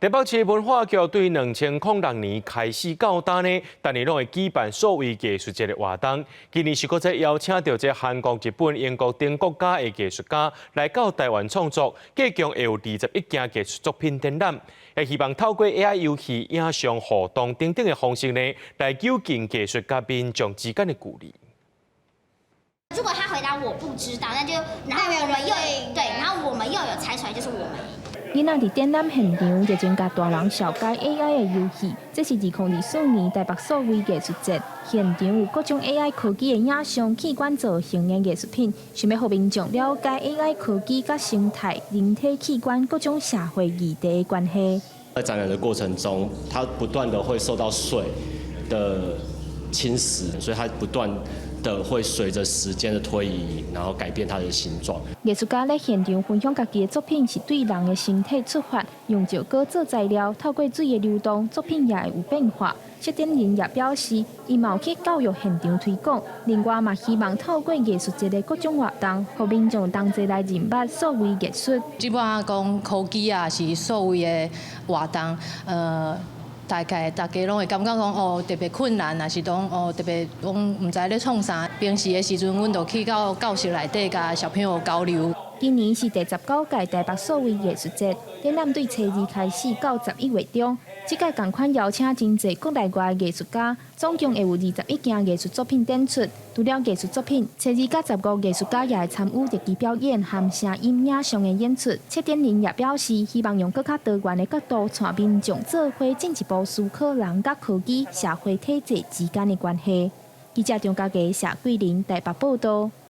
台北市文化局对2006年开始到今呢，但年拢会举办所谓艺术节的活动。今年是搁再邀请到这韩国、日本、英国等国家的艺术家来到台湾创作，计共会有21件艺术作品展览。也希望透过 AI 游戏、影像互动等等的方式呢，来纠正艺术家民众之间的距离。如果他回答我不知道，那就然后我们又对，然后我们又有猜出来，就是我们。囡仔伫展览现场就增加大人小解 AI 的游戏，这是2024年台北所谓艺术节，现场有各种 AI 科技的影像、器官造型的艺术品，想要让民众了解 AI 科技甲生态、人体器官各种社会议题的关系。在展览的过程中，它不断的会受到水的侵蚀，所以它不断的会随着时间的推移，然后改变它的形状。艺术家在现场分享家己的作品，是对人的身体出发，用石膏做材料，透过水的流动，作品也会有变化。设展人也表示，伊嘛有去教育现场推广，另外嘛希望透过艺术节的各种活动，让民众同齐来认捌所谓艺术。基本上讲科技啊，是所谓的活动，大概大家拢会感觉讲哦特别困难，还是讲哦特别讲唔知咧创啥。平时的时阵，阮就去到教室内底，甲小朋友交流。今年是第19届台北所谓艺术节，展览对初2开始到11月中。这届同款邀请真侪国内外艺术家，总共会有21件艺术作品展出。除了艺术作品，初2甲15艺术家也会参与特技表演和声音影像的演出。策展人也表示，希望用更加多元的角度，带民众做伙进一步思考人甲科技、社会体制之间的关系。记者张家佳、谢桂林台北报道。